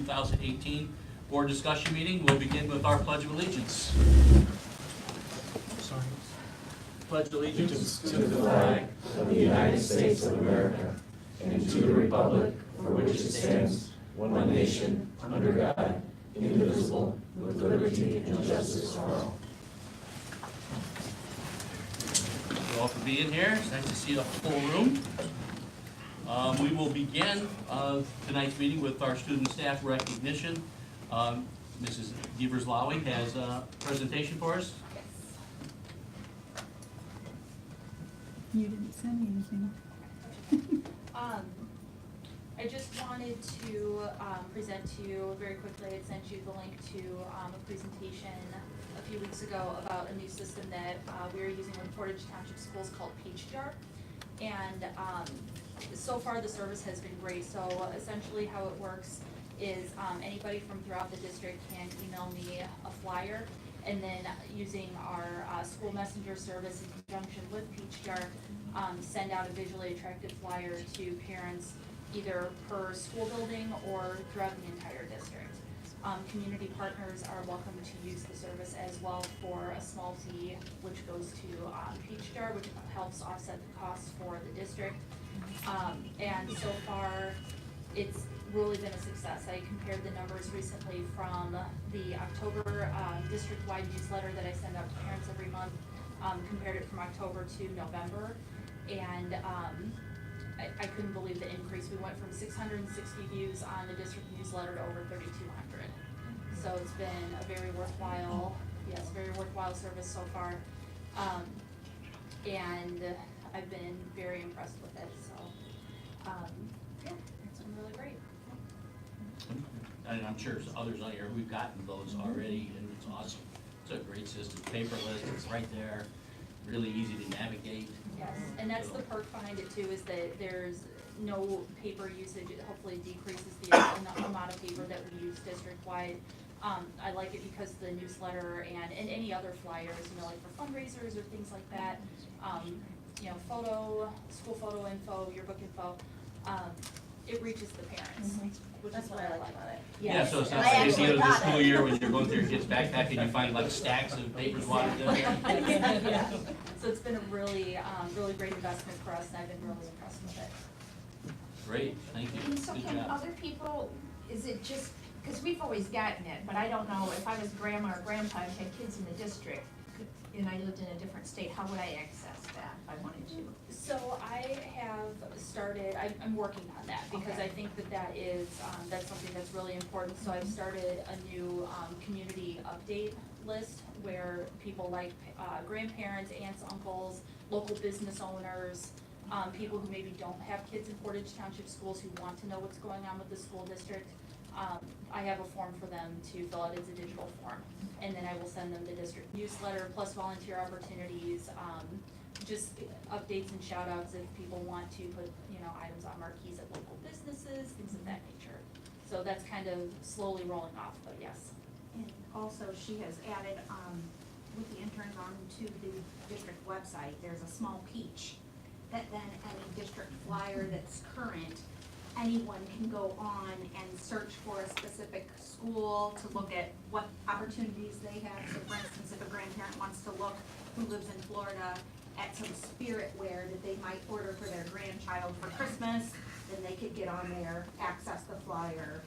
2018 board discussion meeting. We'll begin with our Pledge of Allegiance. Sorry. Pledge allegiance to the flag of the United States of America and to the republic for which it stands, one nation, under God, indivisible, with liberty and justice for all. Thank you all for being here. It's nice to see a full room. We will begin tonight's meeting with our student staff recognition. Mrs. Devers-Lowy has a presentation for us. You didn't send me anything. I just wanted to present to you very quickly. I sent you the link to a presentation a few weeks ago about a new system that we are using with Portage Township Schools called PeachJar. And so far the service has been great. So essentially how it works is anybody from throughout the district can email me a flyer, and then using our school messenger service in conjunction with PeachJar, send out a visually attractive flyer to parents either per school building or throughout the entire district. Community partners are welcome to use the service as well for a small fee, which goes to PeachJar, which helps offset the costs for the district. And so far, it's really been a success. I compared the numbers recently from the October district-wide newsletter that I send out to parents every month, compared it from October to November, and I couldn't believe the increase. We went from 660 views on the district newsletter to over 3,200. So it's been a very worthwhile, very worthwhile service so far. And I've been very impressed with it. So it's been really great. And I'm sure others on here, we've gotten those already, and it's awesome. It's a great system, paperless, it's right there, really easy to navigate. Yes, and that's the perk behind it too, is that there's no paper usage. It hopefully decreases the amount of paper that we use district-wide. I like it because the newsletter and any other flyers, like for fundraisers or things like that, school photo info, yearbook info, it reaches the parents, which That's is what I like about it. Yeah, so it's not I like at the end of the actually school got it. year when you're going through your kid's backpack and you find like stacks of papers wadded in there. Yeah. So it's been a really, really great investment for us, and I've been really impressed with it. Great, thank you. And so Good can job. other people, is it just, because we've always gotten it, but I don't know, if I was grandma or grandpa and had kids in the district, and I lived in a different state, how would I access that if I wanted to? So I have started, I'm working on that, because Okay. I think that is, that's something that's really important. So I've started a new community update list where people like grandparents, aunts, uncles, local business owners, people who maybe don't have kids in Portage Township Schools who want to know what's going on with the school district. I have a form for them to fill out. It's a digital form, and then I will send them the district newsletter plus volunteer opportunities, just updates and shout outs if people want to put items on marquees at local businesses, things of that nature. So that's kind of slowly rolling off, but yes. And also, she has added, with the interns onto the district website, there's a small peach that then any district flyer that's current, anyone can go on and search for a specific school to look at what opportunities they have. So for instance, if a grandparent wants to look, who lives in Florida, at some spirit wear that they might order for their grandchild for Christmas, then they could get on there, access the flyer.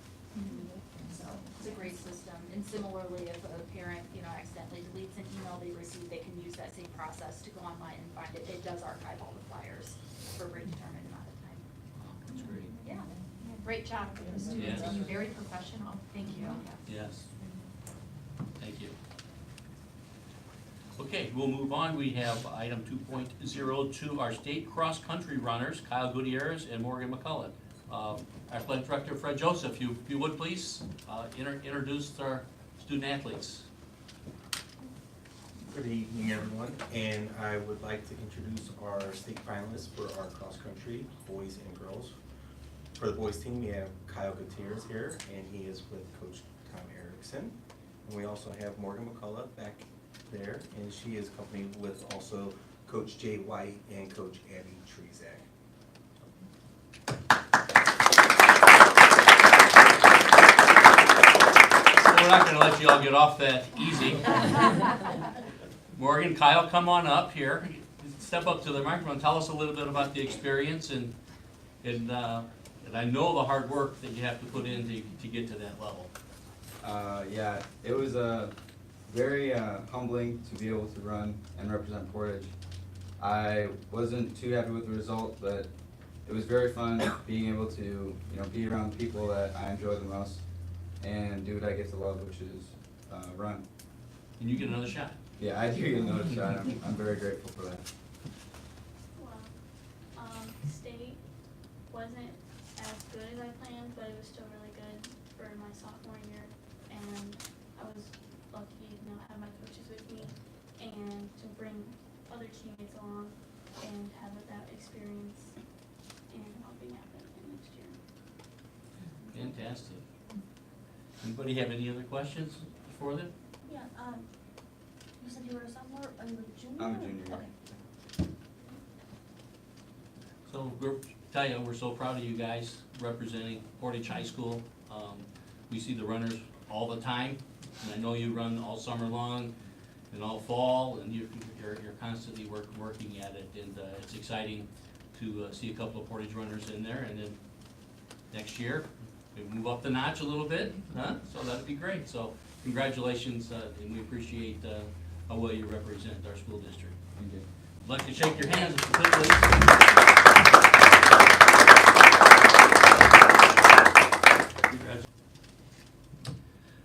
So It's a great system, and similarly, if a parent, accidentally deletes an email they received, they can use that same process to go online and find it. It does archive all the flyers for a predetermined amount of time. That's great. Yeah. Great job for the students, Yeah. and you're very professional, thank you. Yes. Thank you. Okay, we'll move on. We have item 2.02, our state cross-country runners, Kyle Gutierrez and Morgan McCullough. Athletic Director Fred Joseph, if you would please introduce our student athletes. Good evening, everyone, and I would like to introduce our state finalists for our cross-country, boys and girls. For the boys team, we have Kyle Gutierrez here, and he is with Coach Tom Erickson. And we also have Morgan McCullough back there, and she is accompanied with also Coach Jay White and Coach Abby Trezak. not gonna let you all get off that easy. Morgan, Kyle, come on up here. Step up to the microphone. Tell us a little bit about the experience and I know the hard work that you have to put in to get to that level. Yeah, it was very humbling to be able to run and represent Portage. I wasn't too happy with the result, but it was very fun being able to, be around people that I enjoy the most and do what I get to love, which is run. And you get another shot. Yeah, I do get another shot. I'm very grateful for that. Well, state wasn't as good as I planned, but it was still really good for my sophomore year. And I was lucky to have my coaches with me and to bring other teammates along and have that experience and helping out them next year. Fantastic. Anybody have any other questions for them? Yeah, you said you were a sophomore, are you a junior? I'm a junior. Okay. So we're so proud of you guys representing Portage High School. We see the runners all the time, and I know you run all summer long and all fall, and you're constantly working at it, and it's exciting to see a couple of Portage runners in there, and then next year we move up the notch a little bit, huh? So that'd be great. So congratulations, and we appreciate how well you represent our school district. Thank you. I'd like to shake your hands if you could, please.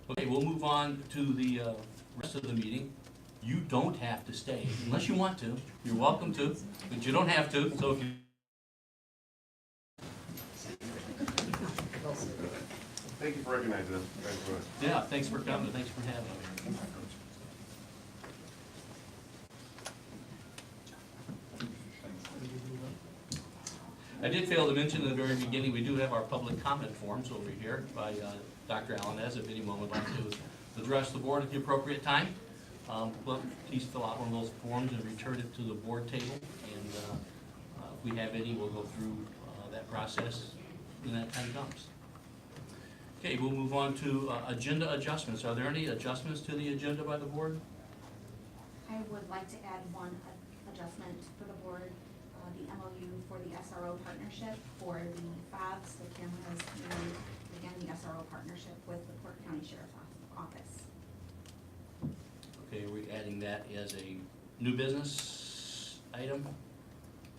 Okay, we'll move on to the rest of the meeting. You don't have to stay unless you want to. You're welcome to, but you don't have to. So if you Thank you for recognizing us. Thanks for it. yeah, thanks for coming. Thanks for having me. I did fail to mention in the very beginning, we do have our public comment forms over here by Dr. Allenez. If anyone would like to address the board at the appropriate time, please fill out one of those forms and return it to the board table. And if we have any, we'll go through that process when that time comes. Okay, we'll move on to agenda adjustments. Are there any adjustments to the agenda by the board? I would like to add one adjustment for the board, the MOU for the SRO partnership for the fobs, the cameras, and again, the SRO partnership with the Porter County Sheriff's Office. Okay, are we adding that as a new business item?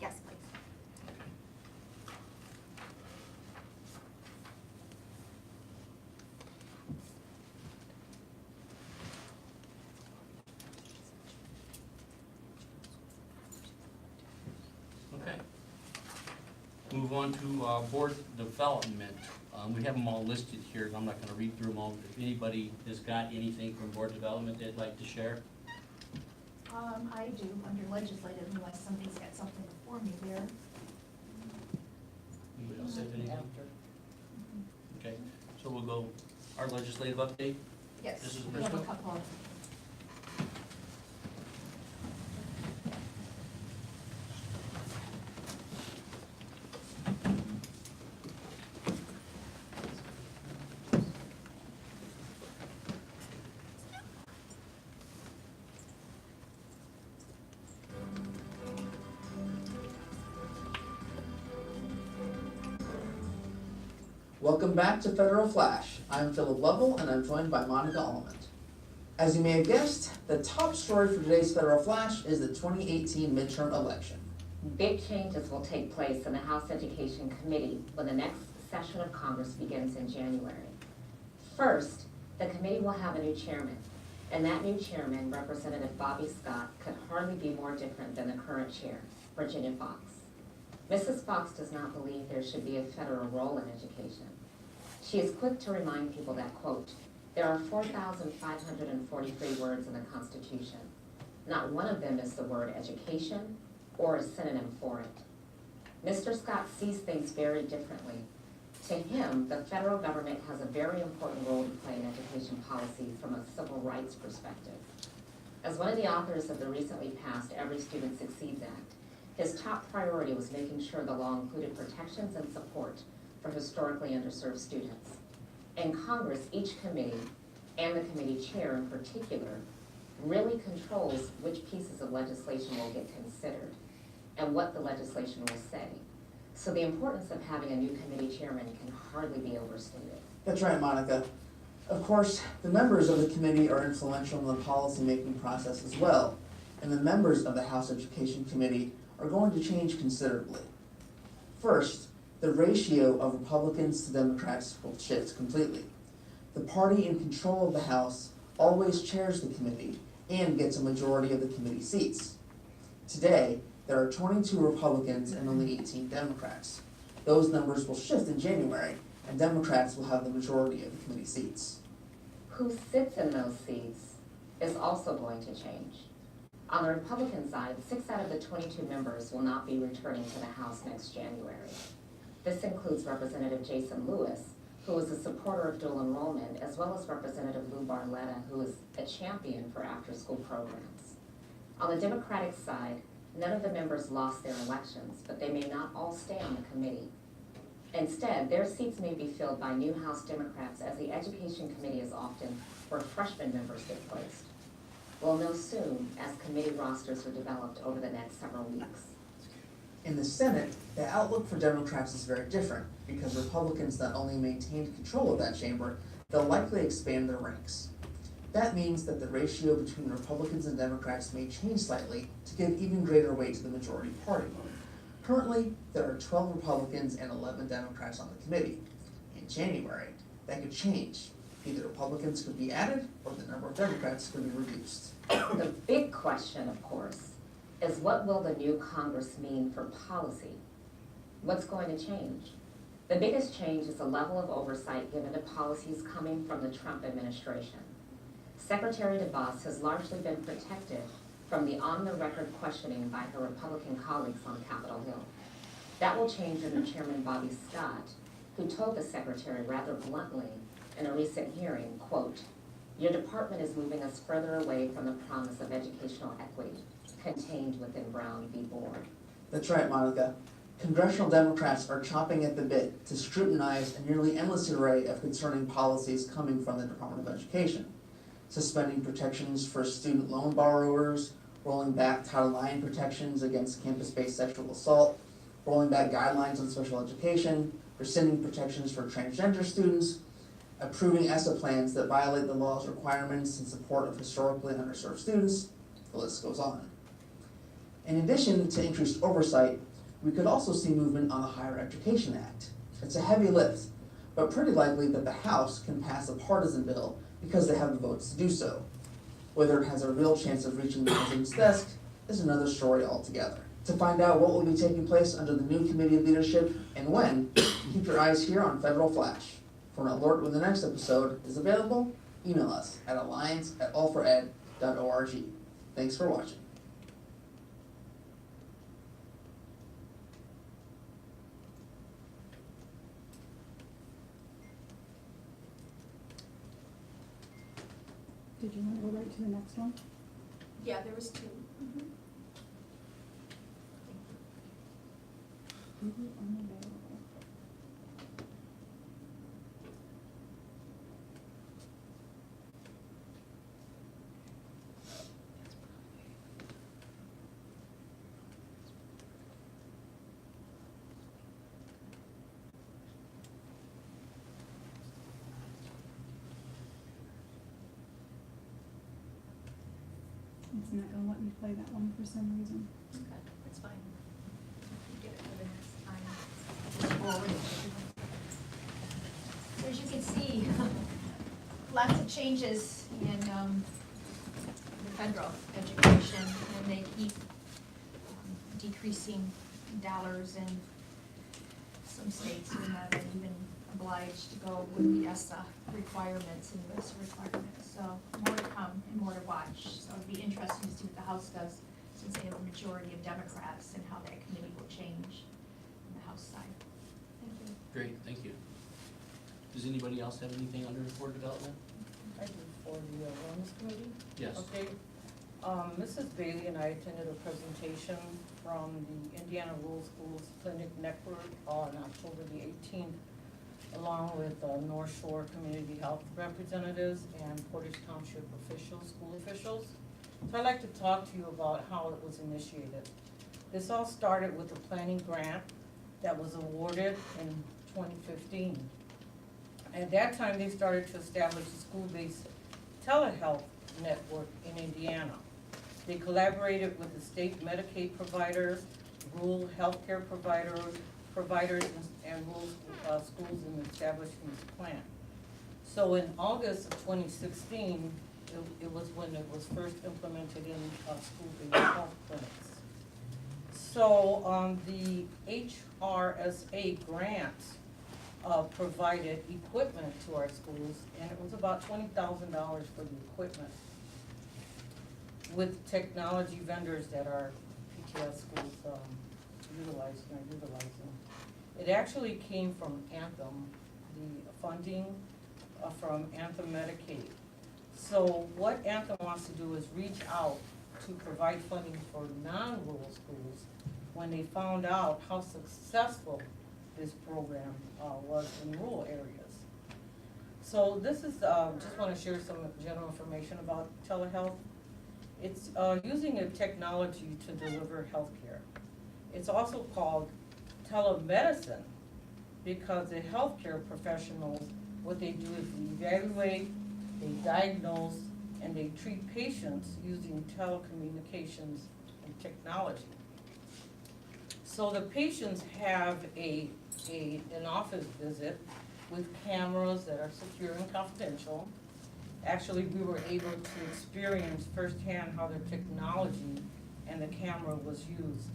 Yes, please. Okay. Move on to board development. We have them all listed here. I'm not gonna read through them all. If anybody has got anything from board development they'd like to share? I do, under legislative, unless somebody's got something before me there. Anybody else have anything? Okay, so we'll go, our legislative update. Yes, This is we have a Crystal? couple. Welcome back to Federal Flash. I'm Philip Lovell and I'm joined by Monica Almond. As you may have guessed, the top story for today's Federal Flash is the 2018 midterm election. Big changes will take place in the House Education Committee when the next session of Congress begins in January. First, the committee will have a new chairman, and that new chairman, Representative Bobby Scott, could hardly be more different than the current chair, Virginia Fox. Mrs. Fox does not believe there should be a federal role in education. She is quick to remind people that, quote, there are 4,543 words in the Constitution. Not one of them is the word education or a synonym for it. Mr. Scott sees things very differently. To him, the federal government has a very important role to play in education policy from a civil rights perspective. As one of the authors of the recently passed Every Student Succeeds Act, his top priority was making sure the law included protections and support for historically underserved students. In Congress, each committee and the committee chair in particular, really controls which pieces of legislation will get considered and what the legislation will say. So the importance of having a new committee chairman can hardly be overstated. That's right, Monica. Of course, the members of the committee are influential in the policy-making process as well, and the members of the House Education Committee are going to change considerably. First, the ratio of Republicans to Democrats will shift completely. The party in control of the House always chairs the committee and gets a majority of the committee seats. Today, there are 22 Republicans and only 18 Democrats. Those numbers will shift in January, and Democrats will have the majority of the committee seats. Who sits in those seats is also going to change. On the Republican side, 6 out of the 22 members will not be returning to the House next January. This includes Representative Jason Lewis, who is a supporter of dual enrollment, as well as Representative Lou Barletta, who is a champion for after-school programs. On the Democratic side, none of the members lost their elections, but they may not all stay on the committee. Instead, their seats may be filled by new House Democrats, as the Education Committee is often where freshman members get placed. We'll know soon as committee rosters are developed over the next several weeks. In the Senate, the outlook for Democrats is very different, because Republicans not only maintained control of that chamber, they'll likely expand their ranks. That means that the ratio between Republicans and Democrats may change slightly to give even greater weight to the majority party. Currently, there are 12 Republicans and 11 Democrats on the committee. In January, that could change. Either Republicans could be added, or the number of Democrats could be reduced. The big question, of course, is what will the new Congress mean for policy? What's going to change? The biggest change is the level of oversight given to policies coming from the Trump administration. Secretary DeVos has largely been protected from the on-the-record questioning by her Republican colleagues on Capitol Hill. That will change under Chairman Bobby Scott, who told the secretary rather bluntly in a recent hearing, quote, "Your department is moving us further away from the promise of educational equity contained within Brown v. Board." That's right, Monica. Congressional Democrats are chomping at the bit to scrutinize a nearly endless array of concerning policies coming from the Department of Education. Suspending protections for student loan borrowers, rolling back Title IX protections against campus-based sexual assault, rolling back guidelines on special education, rescinding protections for transgender students, approving ESSA plans that violate the law's requirements in support of historically underserved students. The list goes on. In addition to increased oversight, we could also see movement on the Higher Education Act. It's a heavy lift, but pretty likely that the House can pass a partisan bill because they have the votes to do so. Whether it has a real chance of reaching the president's desk is another story altogether. To find out what will be taking place under the new committee leadership and when, keep your eyes here on Federal Flash. For an alert when the next episode is available, email us at alliance@allfored.org. Thanks for watching. Did you want to go right to the next one? Yeah, there was 2. Google unavailable. It's not gonna let me play that one for some reason. Okay, that's fine. Get it for the next time. Just forward it. So as you can see, lots of changes in the federal education, and they keep decreasing dollars, and some states are not even obliged to go with the ESSA requirements and US requirements. So more to come and more to watch. So it'll be interesting to see what the House does, since they have a majority of Democrats, and how that committee will change on the House side. Thank you. Great, thank you. Does anybody else have anything under report development? I do for the Wellness Committee. Yes. Okay. Mrs. Bailey and I attended a presentation from the Indiana Rural Schools Clinic Network on October the 18th. along with North Shore Community Health representatives and Portage Township officials, school officials. So I'd like to talk to you about how it was initiated. This all started with a planning grant that was awarded in 2015. At that time, they started to establish a school-based telehealth network in Indiana. They collaborated with the state Medicaid providers, rural healthcare providers and rural schools in establishing this plan. So in August of 2016, it was when it was first implemented in school-based health clinics. So the HRSA grant provided equipment to our schools, and it was about $20,000 for the equipment, with technology vendors that our PTS schools are utilizing. It actually came from Anthem, the funding from Anthem Medicaid. So what Anthem wants to do is reach out to provide funding for non-rural schools when they found out how successful this program was in rural areas. So this is, just want to share some general information about telehealth. It's using a technology to deliver healthcare. It's also called telemedicine because the healthcare professionals, what they do is they evaluate, they diagnose, and they treat patients using telecommunications and technology. So the patients have an office visit with cameras that are secure and confidential. Actually, we were able to experience firsthand how the technology and the camera was used.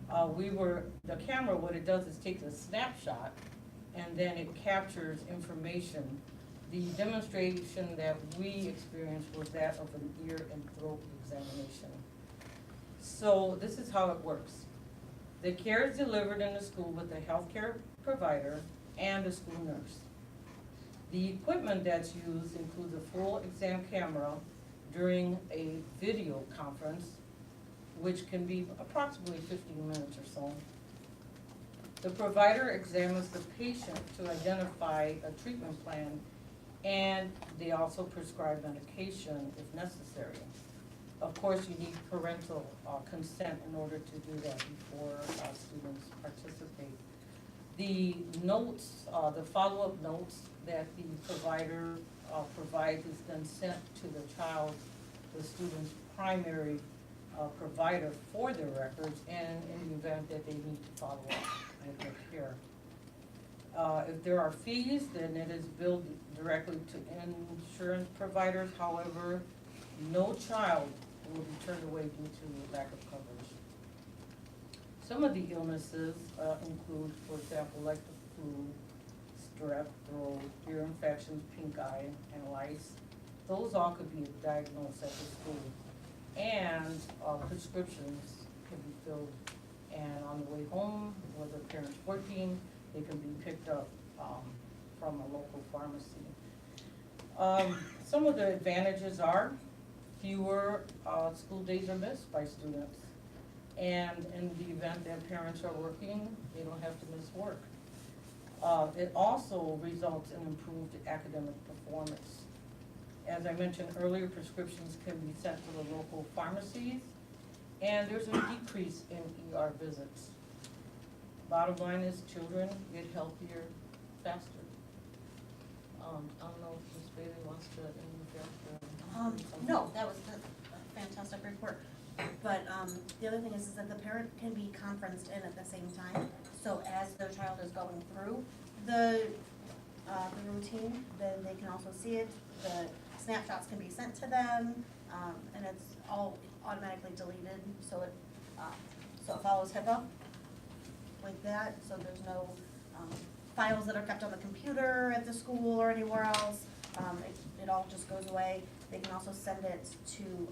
The camera, what it does is takes a snapshot and then it captures information. The demonstration that we experienced was that of an ear and throat examination. So this is how it works. The care is delivered in the school with the healthcare provider and the school nurse. The equipment that's used includes a full exam camera during a video conference, which can be approximately 15 minutes or so. The provider examines the patient to identify a treatment plan, and they also prescribe medication if necessary. Of course, you need parental consent in order to do that before students participate. The notes, the follow-up notes that the provider provides is then sent to the child, the student's primary provider for their records, and in the event that they need to follow up with their care. If there are fees, then it is billed directly to insurance providers. However, no child will be turned away due to lack of coverage. Some of the illnesses include, for example, like the flu, strep throat, ear infections, pink eye, and lice. Those all could be diagnosed at the school. And prescriptions can be filled, and on the way home, whether parents working, they can be picked up from a local pharmacy. Some of the advantages are fewer school days are missed by students. And in the event that parents are working, they don't have to miss work. It also results in improved academic performance. As I mentioned earlier, prescriptions can be sent to the local pharmacies, and there's a decrease in ER visits. Bottom line is children get healthier faster. I don't know if Ms. Bailey wants to interject. No, that was a fantastic report. But the other thing is that the parent can be conferenced in at the same time. So as their child is going through the routine, then they can also see it. The snapshots can be sent to them, and it's all automatically deleted. So it follows HIPAA like that. So there's no files that are kept on the computer at the school or anywhere else. It all just goes away. They can also send it to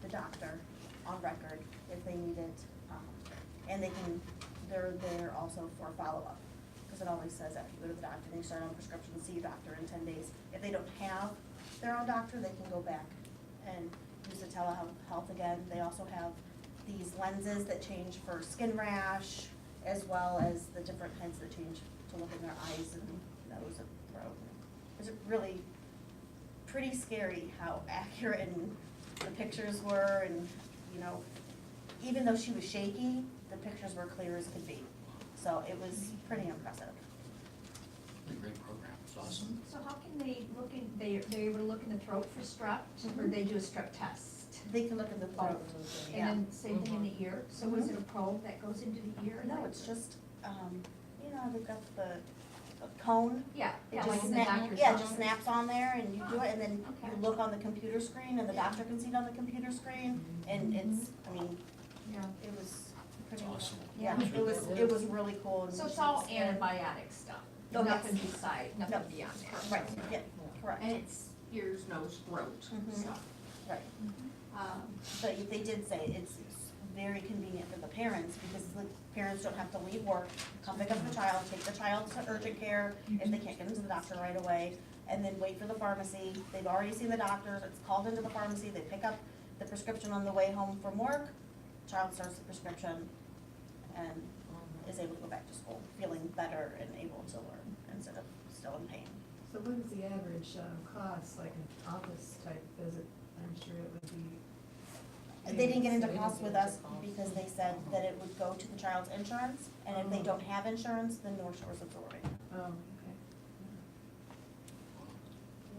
the doctor on record if they need it, and they're there also for follow-up, because it always says after you go to the doctor, they start on prescription, see a doctor in 10 days. If they don't have their own doctor, they can go back and use the telehealth again. They also have these lenses that change for skin rash, as well as the different kinds that change to look in their eyes and nose of the throat. It was really pretty scary how accurate and the pictures were, and, you know, even though she was shaky, the pictures were clear as could be. So it was pretty impressive. A great program, it's awesome. So how can they look in, they able to look in the throat for strep, or they do a strep test? They can look in the throat. And Yeah. then same thing in the ear, so is it a probe that goes into the ear? No, it's just, you know, they've got the cone. Yeah, It yeah, just like in the snap- doctor's Yeah, it office. just snaps on there and you do it, and then Okay. you look on the computer screen, and the doctor can see it on the computer screen, and it's, I mean, Yeah. it was pretty. Awesome. Yeah, Yeah. it was really cool. and So it's she all was scared. antibiotic stuff, Oh, yes. nothing beside, No. nothing beyond that. Right, yeah, correct. And it's ears, nose, throat Mhm. stuff. Right. But they did say it's very convenient for the parents, because the parents don't have to leave work, come pick up the child, take the child to urgent care if they can't get into the doctor right away, and then wait for the pharmacy. They've already seen the doctor, it's called into the pharmacy, they pick up the prescription on the way home from work, child starts the prescription, and is able to go back to school, feeling better and able to learn instead of still in pain. So what is the average cost, like an office type visit? I'm sure it would be. They didn't get into cost with us because they said that it would go to the child's insurance, and if they don't have insurance, then North Shore's absorbing. Oh, okay.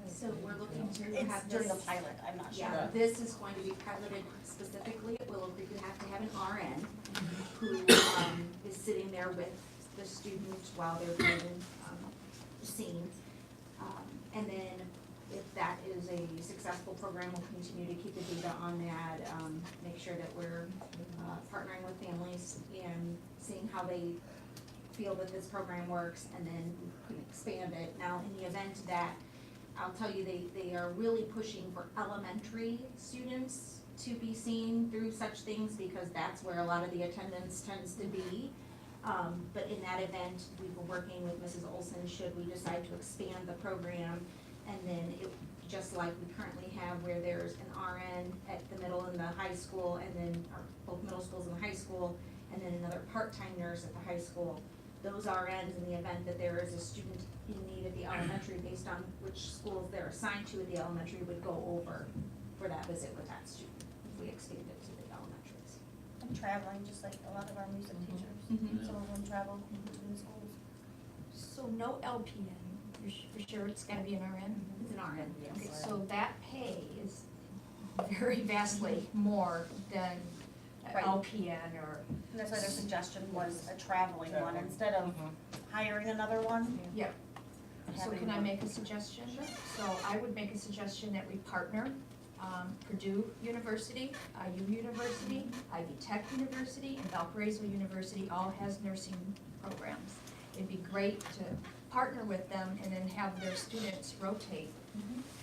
So we're looking to It's have during the this, pilot, I'm not sure. yeah, this is going to be piloted specifically at Willow Creek. We have to have an RN who, is sitting there with the students while they're being, seen. And then if that is a successful program, we'll continue to keep the data on that, make sure that we're, partnering with families and seeing how they feel that this program works, and then we can expand it. Now, in the event that, I'll tell you, they are really pushing for elementary students to be seen through such things, because that's where a lot of the attendance tends to be. But in that event, we were working with Mrs. Olson, should we decide to expand the program, and then it, just like we currently have, where there's an RN at the middle and the high school, and then, or both middle schools and the high school, and then another part-time nurse at the high school. Those RNs, in the event that there is a student in need at the elementary, based on which schools they're assigned to at the elementary, would go over for that visit with that student, if we expand it to the elementaries. And traveling, just like a lot of our music teachers, Mhm. some of them travel between schools. So no LPN, for sure it's gotta be an RN? It's an RN, yes. Okay, so that pay is very vastly more than Right. LPN or, And that's why their suggestion was a traveling one, instead of hiring another one. yeah. So having can I one. make a suggestion? So I would make a suggestion that we partner, Purdue University, IU University, Ivy Tech University, and Valparaiso University all has nursing programs. It'd be great to partner with them and then have their students rotate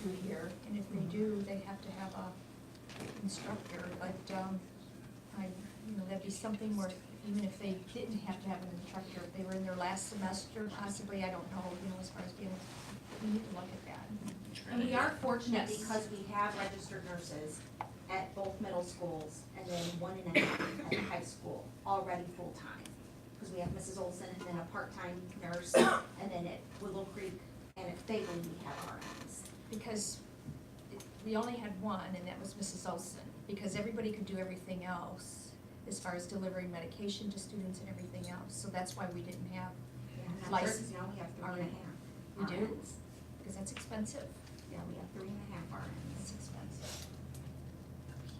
through here. And if they do, they have to have a instructor, but, that'd be something where even if they didn't have to have an instructor, if they were in their last semester possibly, I don't know, as far as being, we need to look at that. And we are fortunate Yes. because we have registered nurses at both middle schools, and then 1.5 at the high school, already full-time. Because we have Mrs. Olson, and then a part-time nurse, and then at Willow Creek and at Fayette we have RNs. Because we only had one, and that was Mrs. Olson, because everybody could do everything else as far as delivering medication to students and everything else, so that's why we didn't have, And License. now we have 3.5 we do, RNs. because that's expensive, Yeah, we have 3.5 RNs. that's expensive.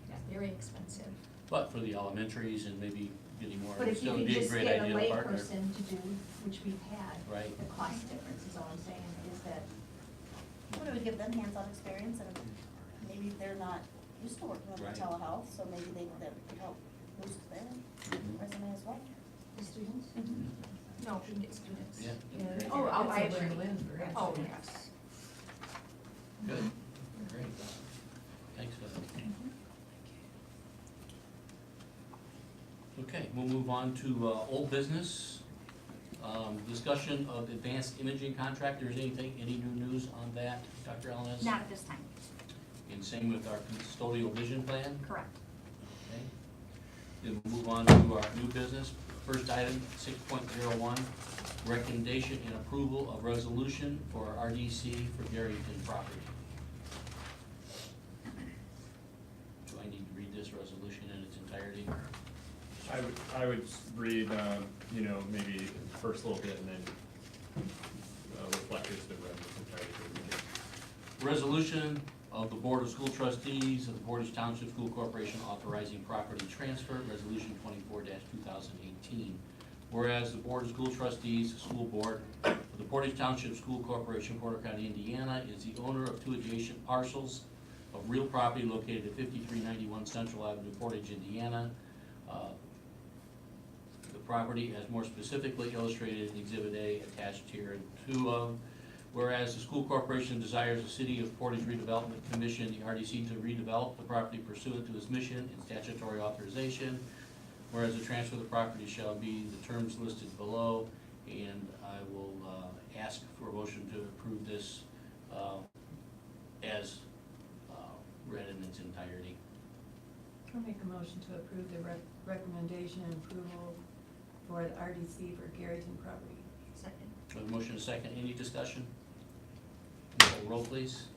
Yeah, very expensive. But for the elementaries and maybe getting more, But if still you would could be a just great get a idea to partner. layperson to do, which we've had, Right. the cost difference is all I'm saying, is that, But it would give them hands-on experience, and maybe they're not used to working with Right. telehealth, so maybe that could help boost their resume as well. the students? No, students. Yeah. Oh, I It's a agree. win-win for Oh, everybody. yes. Good, great. Thanks for that. Okay, we'll move on to old business. Discussion of advanced imaging contract. There's any new news on that, Dr. Alanis? Not at this time, And same with our custodial vision plan? correct. Okay. Then we'll move on to our new business. First item, 6.01, recommendation and approval of resolution for RDC for Garrington property. Do I need to read this resolution in its entirety? I would read, you know, maybe the first little bit and then reflect it's been read in its entirety for the meeting. Resolution of the Board of School Trustees of the Portage Township School Corporation authorizing property transfer, Resolution 24-2018. Whereas the Board of School Trustees, School Board of the Portage Township School Corporation, Porter County, Indiana, is the owner of 2 adjacent parcels of real property located at 5391 Central Avenue, Portage, Indiana. The property, as more specifically illustrated in Exhibit A attached here, and 2 of. Whereas the school corporation desires the City of Portage Redevelopment Commission, the RDC, to redevelop the property pursuant to its mission and statutory authorization. Whereas the transfer of the property shall be the terms listed below, and I will ask for a motion to approve this as read in its entirety. I'll make a motion to approve the recommendation and approval for the RDC for Garrington property. Second. We have a motion and a second. Any discussion? Call roll, please.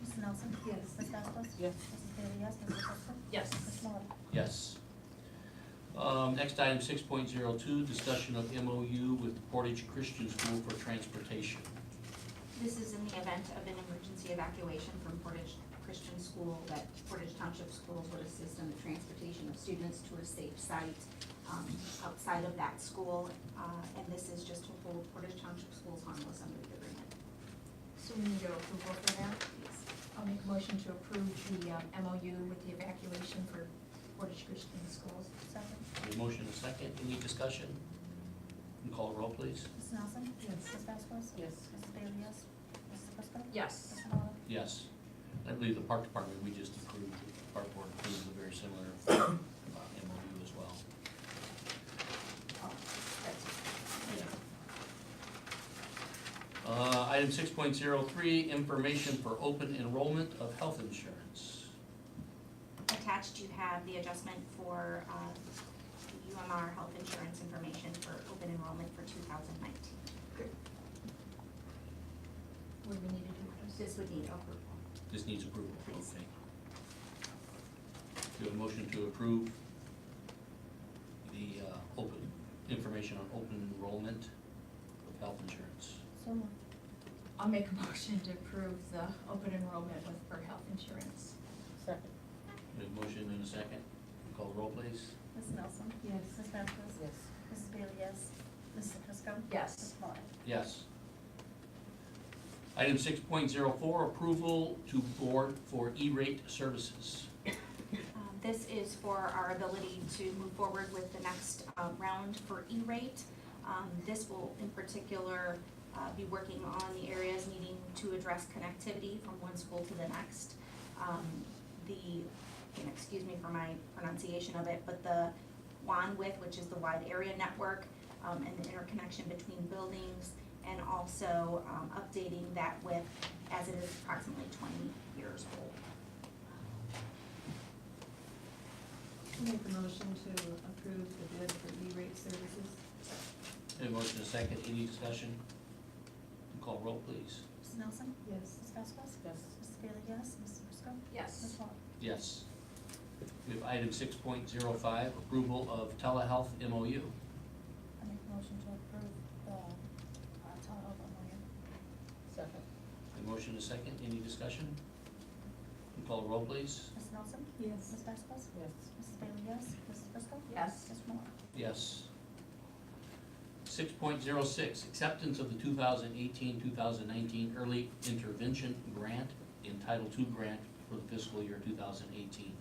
Mrs. Nelson? Yes. Ms. Vasquez? Yes. Mrs. Bailey, yes. Mrs. Prisco? Yes. Mrs. Moore? Yes. Next item, 6.02, discussion of MOU with Portage Christian School for transportation. This is in the event of an emergency evacuation from Portage Christian School, that Portage Township Schools would assist in the transportation of students to a safe site outside of that school. And this is just to hold Portage Township Schools harmless under the agreement. So we need your approval for that? Yes. I'll make a motion to approve the MOU with the evacuation for Portage Christian Schools. Second. We have a motion and a second. Any discussion? Can call roll, please. Mrs. Nelson? Yes. Ms. Vasquez? Yes. Mrs. Bailey, yes. Mrs. Prisco? Yes. Mrs. Moore? Yes. I believe the park department, we just approved, the park board approved a very similar MOU as well. Oh, that's Item 6.03, information for open enrollment of health insurance. Attached, you have the adjustment for UMR health insurance information for open enrollment for 2019. what we need to do first. This would need approval. This needs approval. Please. Okay. Do a motion to approve the open, information on open enrollment of health insurance. So moved. I'll make a motion to approve the open enrollment for health insurance. Second. We have a motion and a second. Call the roll, please. Mrs. Nelson? Yes. Ms. Vasquez? Yes. Mrs. Bailey, yes. Mrs. Prisco? Yes. Mrs. Moore? Yes. Item 6.04, approval to board for E-rate services. This is for our ability to move forward with the next round for E-rate. This will in particular be working on the areas needing to address connectivity from one school to the next. And excuse me for my pronunciation of it, but the WAN width, which is the wide area network, and the interconnection between buildings, and also updating that width as it is approximately 20 years old. I'll make a motion to approve the bid for E-rate services. We have a motion and a second. Any discussion? Call roll, please. Mrs. Nelson? Yes. Ms. Vasquez? Yes. Mrs. Bailey, yes. Mrs. Prisco? Yes. Ms. Moore? Yes. We have item 6.05, approval of telehealth MOU. I make a motion to approve the telehealth MOU. Second. A motion and a second. Any discussion? Call the roll, please. Mrs. Nelson? Yes. Ms. Vasquez? Yes. Mrs. Bailey, yes. Mrs. Prisco? Yes. Ms. Moore? Yes. 6.06, acceptance of the 2018-2019 Early Intervention Grant in Title II grant for the fiscal year 2018.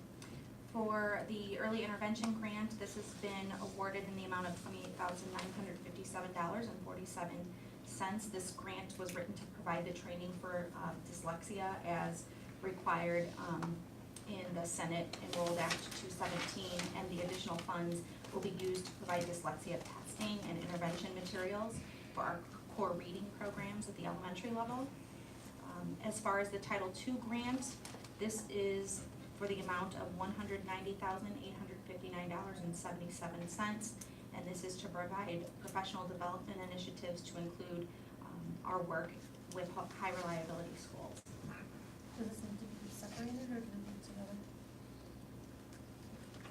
For the early intervention grant, this has been awarded in the amount of $28,957.47. This grant was written to provide the training for dyslexia as required in the Senate Enrolled Act 217, and the additional funds will be used to provide dyslexia testing and intervention materials for our core reading programs at the elementary level. As far as the Title II grant, this is for the amount of $190,859.77, and this is to provide professional development initiatives to include our work with high reliability schools. Does this need to be separated or do we do it together?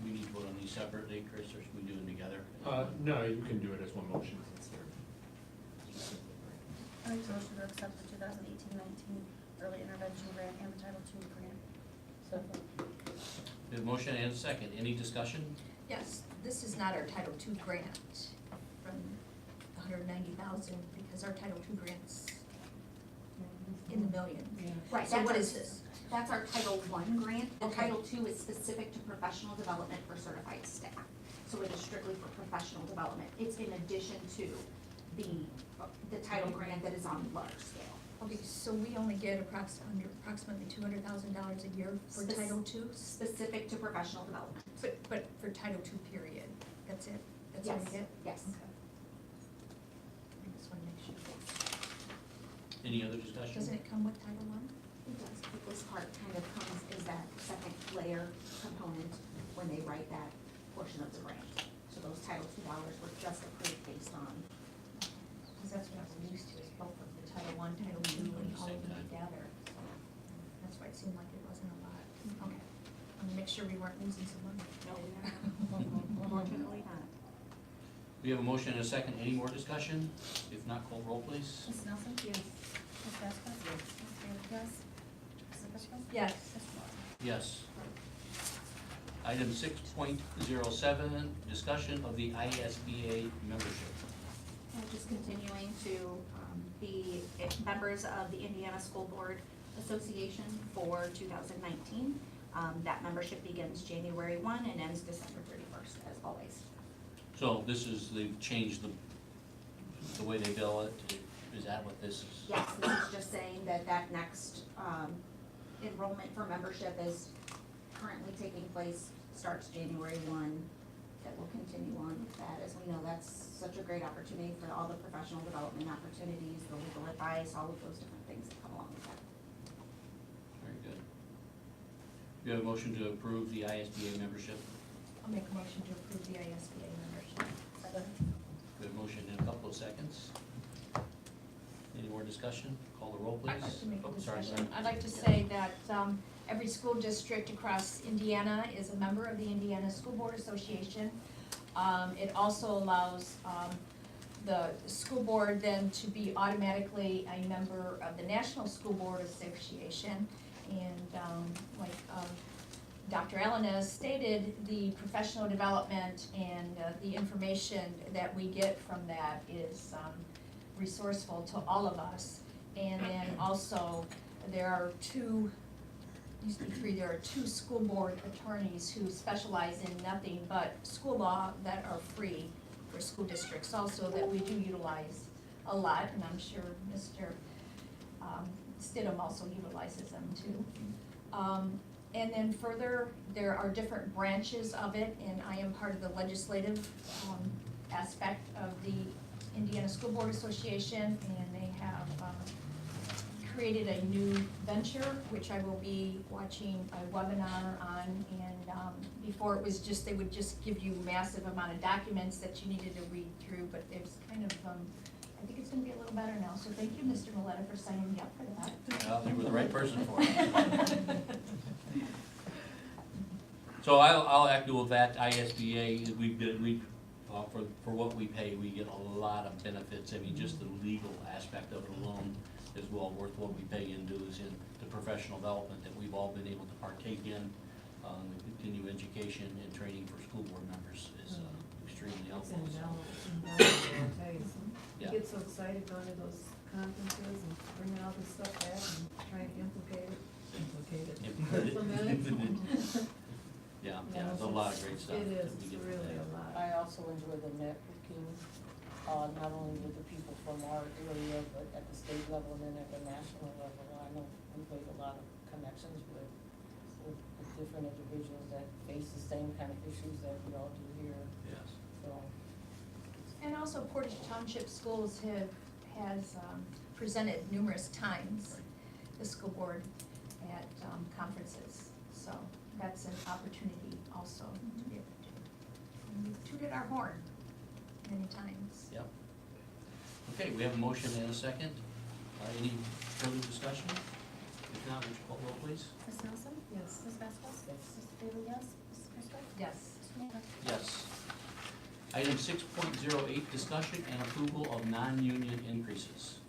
We need to vote on these separately, Chris, or should we do them together? No, you can do it as one motion since they're. I make a motion to accept the 2018-19 early intervention grant and the Title II grant. Second. We have a motion and a second. Any discussion? Yes, this is not our Title II grant from $190,000 because our Title II grant's in the millions. Right, So that's what our- is this? That's our Title I grant. The Okay. Title II is specific to professional development for certified staff. So it is strictly for professional development. It's in addition to the title grant that is on large scale. Okay, so we only get approximately $200,000 a year for Spec- Title II? Specific to professional development. But for Title II period, that's it? That's all we Yes, get? yes. Okay. I just wanna make sure. Any other discussion? Doesn't it come with Title I? It does, but this part kind of comes as that second layer component when they write that portion of the grant. So those Title II dollars were just approved based on. Because that's what I was used to, is both of the Title I, Title II, and all of them together. So that's why it seemed like it wasn't a lot. Okay. I'm gonna make sure we weren't losing some money. No, we are. Unfortunately not. We have a motion and a second. Any more discussion? If not, call roll, please. Ms. Nelson? Yes. Ms. Gasko? Yes. Ms. Taylor? Yes. Ms. Fishman? Yes. Ms. Moore? Yes. Item 6.07, discussion of the ISBA membership. And just continuing to be members of the Indiana School Board Association for 2019. That membership begins January 1 and ends December 31st, as always. So this is, they've changed the way they bill it. Is that what this is? Yes, this is just saying that that next enrollment for membership is currently taking place, starts January 1. That will continue on with that, as we know that's such a great opportunity for all the professional development opportunities, the legal advice, all of those different things that come along with that. Very good. We have a motion to approve the ISBA membership. I'll make a motion to approve the ISBA membership. We have a motion in a couple of seconds. Any more discussion? Call the roll, please. I'd like to make a Oh, sorry, discussion. sorry. I'd like to say that every school district across Indiana is a member of the Indiana School Board Association. It also allows the school board then to be automatically a member of the National School Board Association. And like Dr. Allen has stated, the professional development and the information that we get from that is resourceful to all of us. And then also, there are used to be three, there are two school board attorneys who specialize in nothing but school law that are free for school districts also that we do utilize a lot, and I'm sure Mr. Stidham also utilizes them too. And then further, there are different branches of it, and I am part of the legislative aspect of the Indiana School Board Association, and they have created a new venture, which I will be watching a webinar on, and before it was just, they would just give you massive amount of documents that you needed to read through, but it's kind of, I think it's gonna be a little better now, so thank you, Mr. Maleta, for signing me up for that. I don't think we're the right person for it. So I'll echo that. ISBA, for what we pay, we get a lot of benefits. I mean, just the legal aspect of it alone is well worth what we pay in dues in the professional development that we've all been able to partake in. The continued education and training for school board members is extremely It's helpful. invaluable, I'll tell you. You Yeah. get so excited going to those conferences and bringing all this stuff back and trying to implement it. Yeah, there's a lot of great stuff. It that is, we it's get from really that. a lot. I also enjoy the networking, not only with the people from our area, but at the state level and then at the national level. I know we've made a lot of connections with different individuals that face the same kind of issues that we all do here. Yes. So, And also Portage Township Schools has presented numerous times, the school board at conferences. So that's an opportunity also to be able to do. And we've tooted our horn. many times. Yep. Okay, we have a motion and a second. Any further discussion? If not, would you call roll, please? Ms. Nelson? Yes. Ms. Vasquez? Yes. Ms. Bailey, yes. Ms. Prisco? Yes. Mr. Mayor? Yes. Item 6.08, discussion and approval of non-union increases.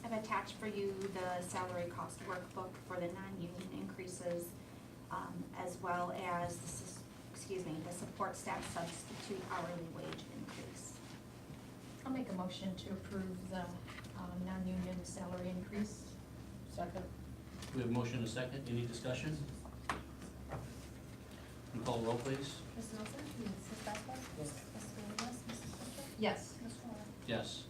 I've attached for you the salary cost workbook for the non-union increases, as well as, the support staff substitute hourly wage increase. I'll make a motion to approve the non-union salary increase. Second. We have a motion and a second. Any discussion? Can you call roll, please? Ms. Nelson? Yes. Ms. Vasquez? Yes. Ms. Bailey, yes. Ms. Prisco? Yes. Mr. Waller? Yes.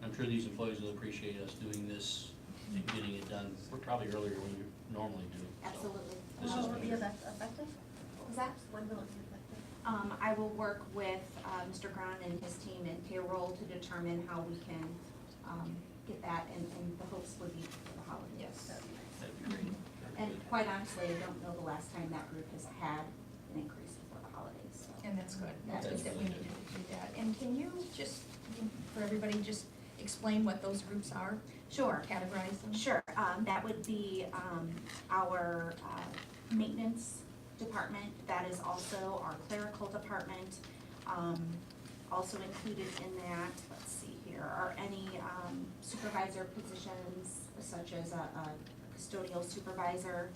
I'm sure these employees will appreciate us doing this and getting it done. We're probably earlier when you normally do. So Absolutely. This When is will it be good. effective? What was that? When will it be effective? I will work with Mr. Grahn and his team in payroll to determine how we can get that, and the hopes would be for the holidays. Yes. That'd be nice. That'd be great. And quite honestly, I don't know the last time that group has had an increase before the holidays, so. And that's good. That's That's good that we really needed to do that. And can you just, for everybody, just explain what those groups are? Sure. Categorize them? Sure, that would be our maintenance department, that is also our clerical department. Also included in that, let's see here, are any supervisor positions such as a custodial supervisor.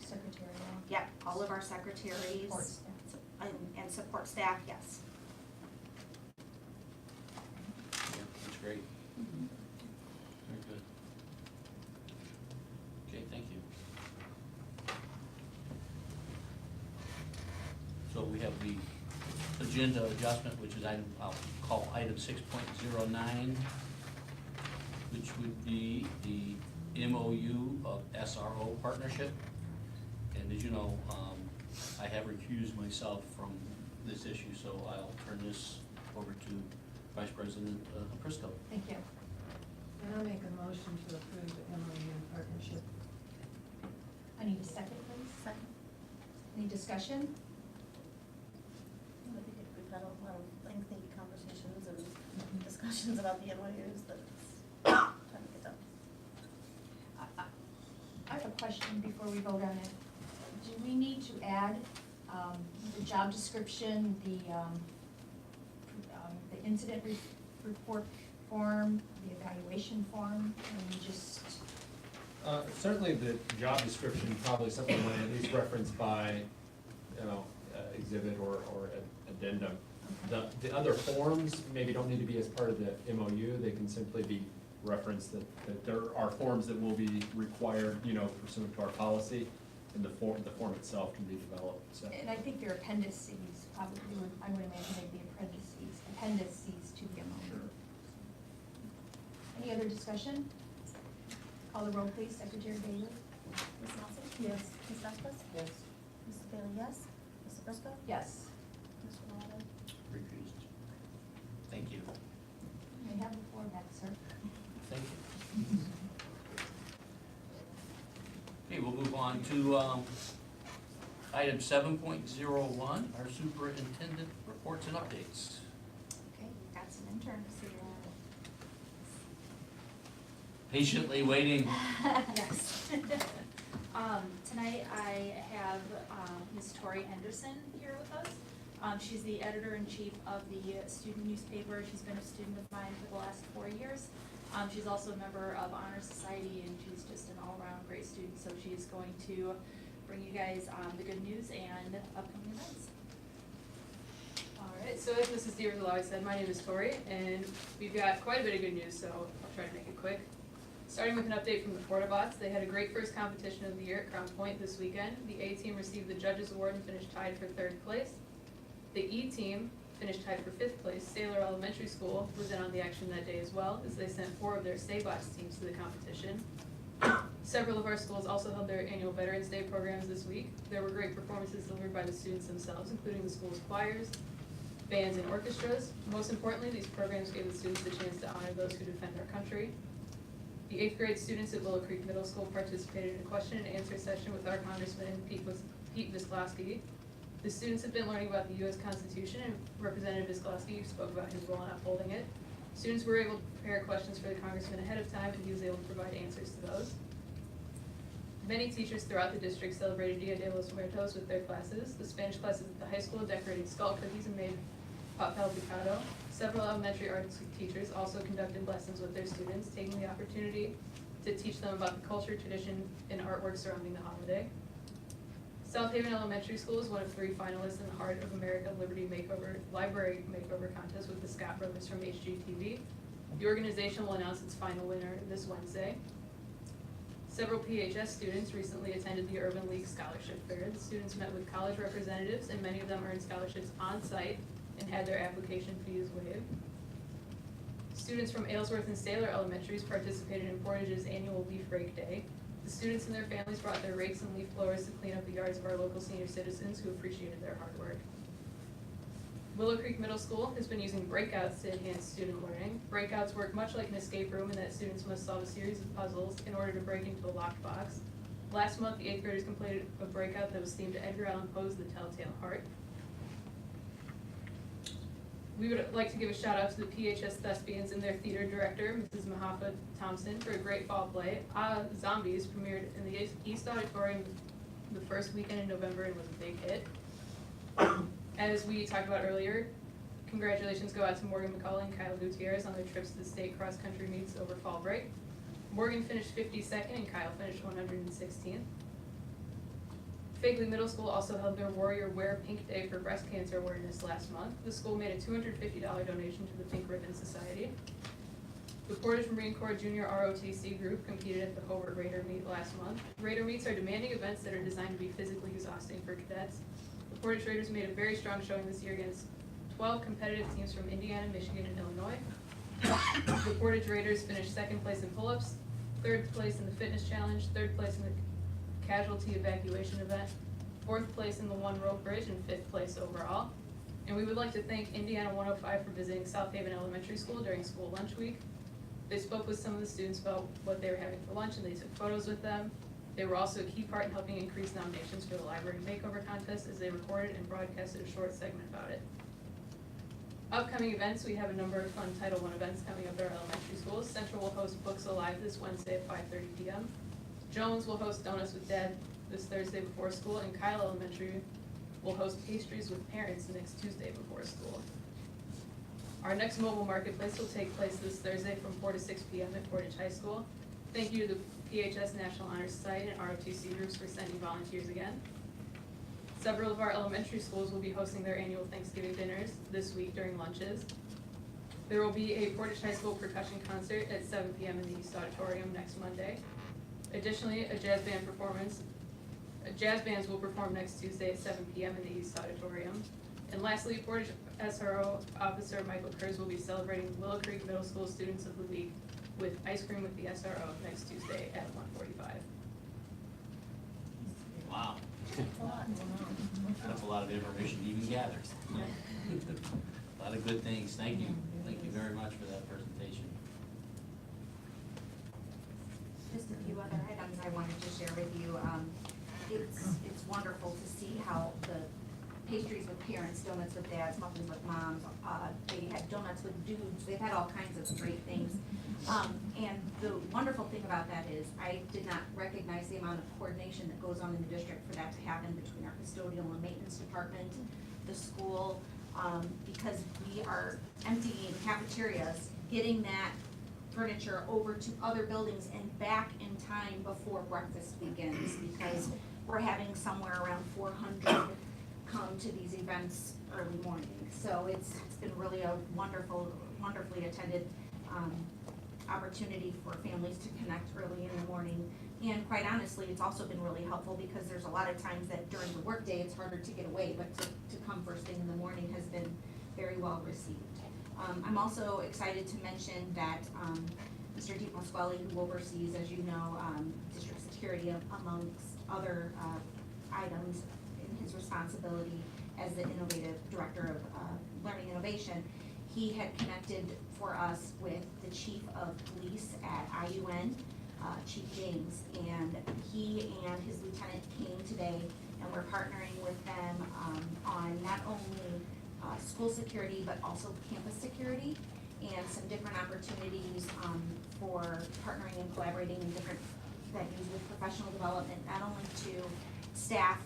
Secretarial. Yep, all of our secretaries. Support staff. And support staff, yes. Yeah, that's great. Very good. Okay, thank you. So we have the agenda adjustment, which is item, I'll call item 6.09, which would be the MOU of SRO partnership. And as you know, I have recused myself from this issue, so I'll turn this over to Vice President Prisco. Thank you. And I'll make a motion to approve the MOU partnership. I need a second, please. Second. Any discussion? I think we've had a lot of lengthy conversations and discussions about the MOUs, but it's time to get done. I have a question before we vote on it. Do we need to add the job description, the incident report form, the evaluation form, and just, Certainly the job description, probably something that at least referenced by, exhibit or addendum. The other forms maybe don't need to be as part of the MOU, they can simply be referenced that there are forms that will be required, pursuant to our policy, and the form itself can be developed, so. and I think they're appendices, probably, I would imagine they'd be appendices to the MOU. Any other discussion? Call the roll, please, Secretary Bailey. Ms. Nelson? Yes. Ms. Vasquez? Yes. Ms. Bailey, yes. Ms. Prisco? Yes. Mr. Waller? Recused. Thank you. You may have the floor back, sir. Thank you. Okay, we'll move on to item 7.01, our superintendent reports and updates. Okay, got some interns here. Patiently waiting. Yes. Tonight I have Ms. Tori Henderson here with us. She's the editor-in-chief of the student newspaper. She's been a student of mine for the last 4 years. She's also a member of Honor Society, and she's just an all-around great student, so she's going to bring you guys the good news and upcoming events. All right, so as Mrs. Devers always said, my name is Tori, and we've got quite a bit of good news, so I'll try to make it quick. Starting with an update from the Portabots, they had a great first competition of the year at Crown Point this weekend. The A team received the Judges Award and finished tied for 3rd place. The E team finished tied for 5th place. Saylor Elementary School was in on the action that day as well, as they sent 4 of their Saybots teams to the competition. Several of our schools also held their annual Veterans Day programs this week. There were great performances delivered by the students themselves, including the school's choirs, bands, and orchestras. Most importantly, these programs gave the students the chance to honor those who defend our country. The 8th grade students at Willow Creek Middle School participated in a question and answer session with our Congressman Pete Visklowski. The students have been learning about the U.S. Constitution, and Representative Visklowski spoke about his role in upholding it. Students were able to prepare questions for the congressman ahead of time, and he was able to provide answers to those. Many teachers throughout the district celebrated Dia de los Muertos with their classes. The Spanish classes at the high school decorated skull cookies and made papel picado. Several elementary art teachers also conducted lessons with their students, taking the opportunity to teach them about the culture, tradition, and artwork surrounding the holiday. South Haven Elementary School is one of 3 finalists in the Heart of America Liberty Library Makeover Contest with the Scott Brothers from HGTV. The organization will announce its final winner this Wednesday. Several PHS students recently attended the Urban League Scholarship Fair. The students met with college representatives, and many of them earned scholarships on site and had their application fees waived. Students from Aylesworth and Saylor Elementaries participated in Portage's annual Leaf Rake Day. The students and their families brought their rakes and leaf blowers to clean up the yards of our local senior citizens who appreciated their hard work. Willow Creek Middle School has been using breakouts to enhance student learning. Breakouts work much like an escape room in that students must solve a series of puzzles in order to break into a locked box. Last month, the 8th graders completed a breakout that was themed to Edgar Allan Poe's The Telltale Heart. We would like to give a shout out to the PHS Thespians and their theater director, Mrs. Mahafa Thompson, for a great fall play. Zombies premiered in the East Auditorium the first weekend in November and was a big hit. As we talked about earlier, congratulations go out to Morgan McCullough and Kyle Gutierrez on their trips to the state cross-country meets over fall break. Morgan finished 52nd and Kyle finished 116th. Fagley Middle School also held their Warrior Wear Pink Day for breast cancer awareness last month. The school made a $250 donation to the Pink Ribbon Society. The Portage Marine Corps Junior ROTC group competed at the Hobart Raider Meet last month. Raider Meets are demanding events that are designed to be physically exhausting for cadets. The Portage Raiders made a very strong showing this year against 12 competitive teams from Indiana, Michigan, and Illinois. The Portage Raiders finished 2nd place in pull-ups, 3rd place in the fitness challenge, 3rd place in the casualty evacuation event, 4th place in the one rope bridge, and 5th place overall. And we would like to thank Indiana 105 for visiting South Haven Elementary School during school lunch week. They spoke with some of the students about what they were having for lunch, and they took photos with them. They were also a key part in helping increase nominations for the library makeover contest, as they recorded and broadcasted a short segment about it. Upcoming events, we have a number of fun Title I events coming up at our elementary schools. Central will host Books Alive this Wednesday at 5:30 p.m. Jones will host Donuts with Dad this Thursday before school, and Kyle Elementary will host Pastries with Parents next Tuesday before school. Our next mobile marketplace will take place this Thursday from 4 to 6 p.m. at Portage High School. Thank you to the PHS National Honor Society and ROTC groups for sending volunteers again. Several of our elementary schools will be hosting their annual Thanksgiving dinners this week during lunches. There will be a Portage High School percussion concert at 7 p.m. in the East Auditorium next Monday. Additionally, jazz bands will perform next Tuesday at 7 p.m. in the East Auditorium. And lastly, Portage SRO Officer Michael Kurz will be celebrating Willow Creek Middle School Students of the Week with ice cream with the SRO next Tuesday at 1:45. Wow. That's a lot of information to even gather. A lot of good things. Thank you. Thank you very much for that presentation. Just a few other items I wanted to share with you. It's wonderful to see how the pastries with parents, donuts with dads, muffins with moms, they had donuts with dudes, they've had all kinds of great things. And the wonderful thing about that is I did not recognize the amount of coordination that goes on in the district for that to happen between our custodial and maintenance department, the school, because we are emptying cafeterias, getting that furniture over to other buildings and back in time before breakfast begins, because we're having somewhere around 400 come to these events early morning. So it's been really a wonderfully attended opportunity for families to connect early in the morning. And quite honestly, it's also been really helpful because there's a lot of times that during the workday it's harder to get away, but to come first thing in the morning has been very well received. I'm also excited to mention that Mr. DiPasquale, who oversees, as you know, district security amongst other items in his responsibility as the innovative director of learning innovation, he had connected for us with the chief of police at IUN, Chief James, and he and his lieutenant came today, and and we're partnering with them on not only school security, but also campus security, and some different opportunities for partnering and collaborating in different venues with professional development, not only to staff,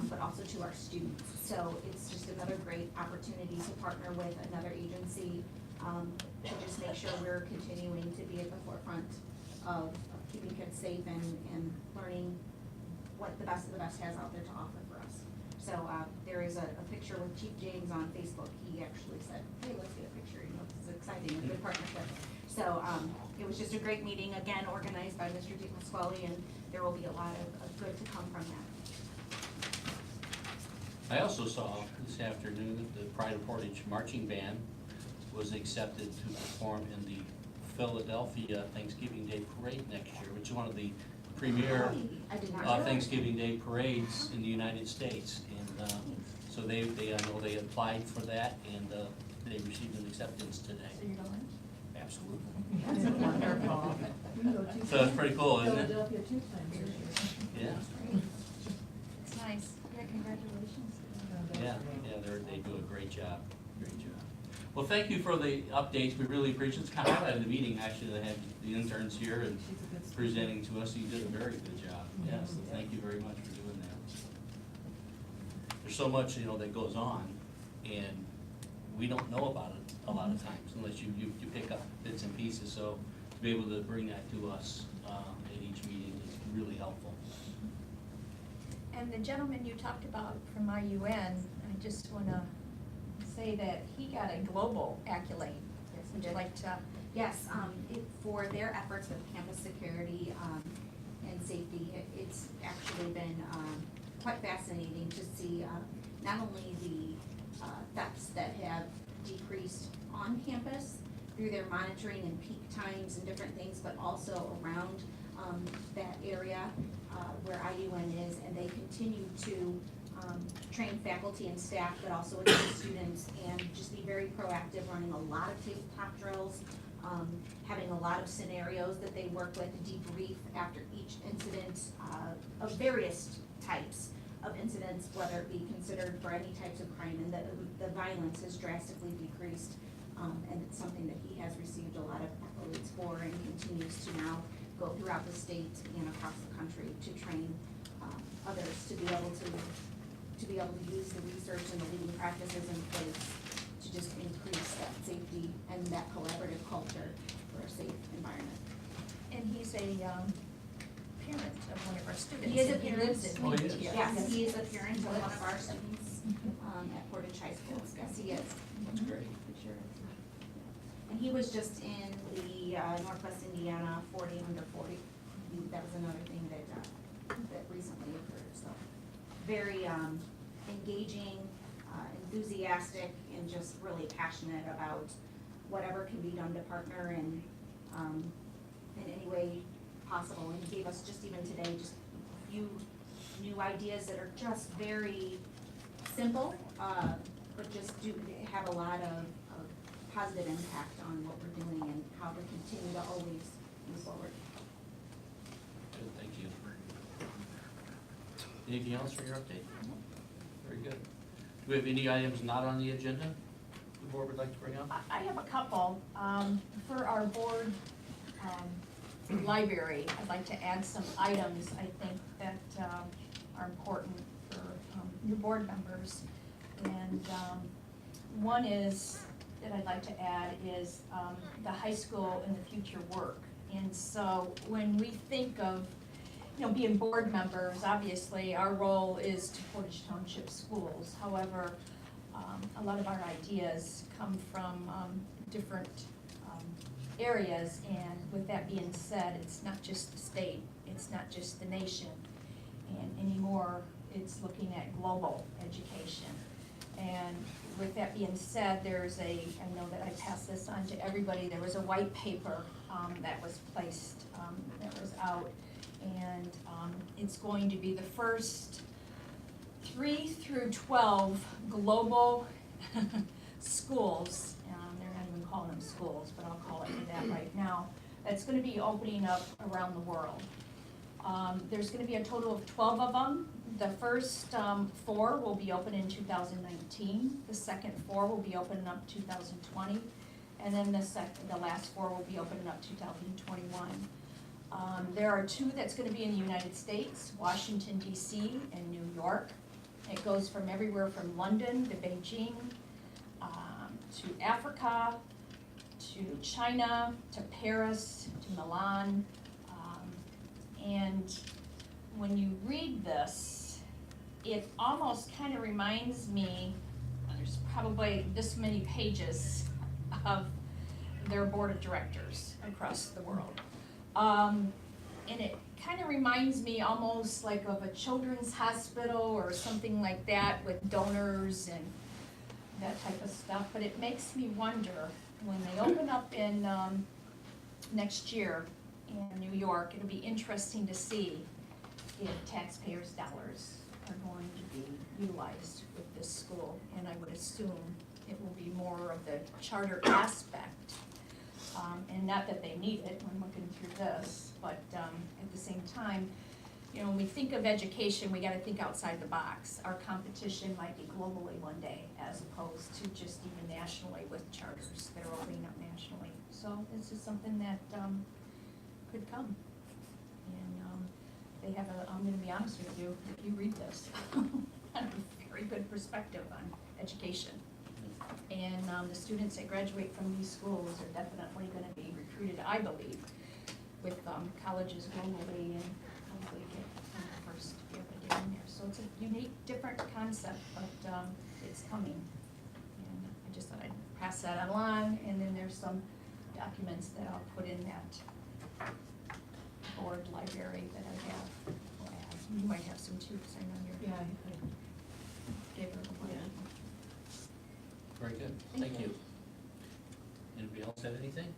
but also to our students. So it's just another great opportunity to partner with another agency to just make sure we're continuing to be at the forefront of keeping kids safe and learning what the best of the best has out there to offer for us. So there is a picture with Chief James on Facebook. He actually said, hey, let's get a picture. You know, this is exciting, a good partnership. So it was just a great meeting, again, organized by Mr. DiPasquale, and there will be a lot of good to come from that. I also saw this afternoon that the Pride of Portage Marching Band was accepted to perform in the Philadelphia Thanksgiving Day Parade next year, which is one of the premier I did not know. Thanksgiving Day parades in the United States. And so I know they applied for that, and they received an acceptance today. So you're going? Absolutely. That's wonderful. We can go two So it's pretty cool, isn't it? Philadelphia 2 times this year. Yeah. It's nice. Yeah, congratulations. Yeah, they do a great job, Well, thank you for the updates, we really appreciate it. It's kind of highlighted the meeting, actually, they had the interns here and presenting to us, you did a very good job, yes, so thank you very much for doing that. There's so much, that goes on, and we don't know about it a lot of times, unless you pick up bits and pieces, so to be able to bring that to us at each meeting is really helpful. And the gentleman you talked about from IUN, I just want to say that he got a global accolade. Yes, Would you like to? Yes, for their efforts with campus security and safety, it's actually been quite fascinating to see not only the thefts that have decreased on campus through their monitoring and peak times and different things, but also around that area where IUN is, and they continue to train faculty and staff, but also with the students, and just be very proactive, running a lot of tabletop drills, having a lot of scenarios that they work with, debrief after each incident of various types of incidents, whether it be considered for any types of crime, and the violence has drastically decreased, and it's something that he has received a lot of accolades for, and continues to now go throughout the state and across the country to train others to be able to use the research and the leading practices in place to just increase that safety and that collaborative culture for a safe environment. And he's a parent of one of our students. He is a and parent. lives in Oh, he is? India. Yes, he is a parent of one of our students at Portage High School. Yes, he is. That's great. He sure is. And he was just in the Northwest Indiana 40 under 40. That was another thing that recently occurred. So very engaging, enthusiastic, and just really passionate about whatever can be done to partner in any way possible. And he gave us just even today just a few new ideas that are just very simple, but just do have a lot of positive impact on what we're doing and how to continue to always move forward. Good, thank you. Anything else for your update? Very good. Do we have any items not on the agenda the board would like to bring up? I have a couple. For our board library, I'd like to add some items I think that are important for new board members. And one is, that I'd like to add is the high school and the future work. And so when we think of being board members, obviously our role is to Portage Township Schools. However, a lot of our ideas come from different areas, and with that being said, it's not just the state, it's not just the nation, and anymore it's looking at global education. And with that being said, I know that I passed this on to everybody, there was a white paper that was placed, that was out, and it's going to be the first 3 through 12 global schools, they're not even calling them schools, but I'll call it that right now, that's going to be opening up around the world. There's gonna be a total of 12 of them. The first 4 will be open in 2019. The second 4 will be opening up 2020. And then the last 4 will be opening up 2021. There are 2 that's gonna be in the United States, Washington DC and New York. It goes from everywhere from London to Beijing, to Africa, to China, to Paris, to Milan. And when you read this, it almost kind of reminds me, there's probably this many pages of their board of directors across the world. And it kind of reminds me almost like of a children's hospital or something like that with donors and that type of stuff. But it makes me wonder, when they open up in next year in New York, it'll be interesting to see if taxpayers' dollars are going to be utilized with this school. And I would assume it will be more of the charter aspect. And not that they need it when looking through this, but at the same time, you know, when we think of education, we gotta think outside the box. Our competition might be globally one day, as opposed to just even nationally with charters that are opening up nationally. So this is something that could come. And they have I'm gonna be honest with you, if you read this, have a very good perspective on education. And the students that graduate from these schools are definitely gonna be recruited, I believe, with colleges globally and hopefully get the first year of it in there. So it's a unique, different concept, but it's coming. And I just thought I'd pass that along, and then there's some documents that I'll put in that board library that I have. You might have some too, because I know you're. Yeah, I Gave her a plan. Very good, thank you. Anybody else have anything?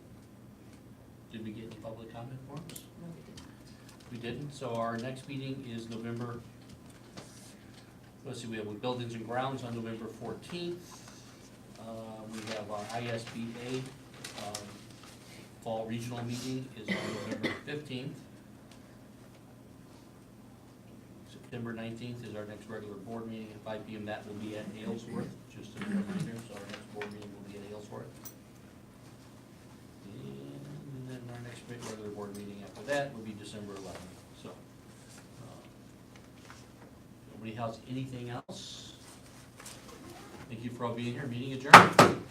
Did we get any public comment forms? No, we didn't. We didn't, so our next meeting is November, let's see, we have Buildings and Grounds on November 14th. We have our ISBA Fall Regional Meeting is on November 15th. September 19th is our next regular board meeting at 5 p.m. That will be at Aylesworth, just a reminder, so our next board meeting will be at Aylesworth. And then our next regular board meeting after that will be December 11th, so. Nobody has anything else? Thank you for all being here, meeting adjourned.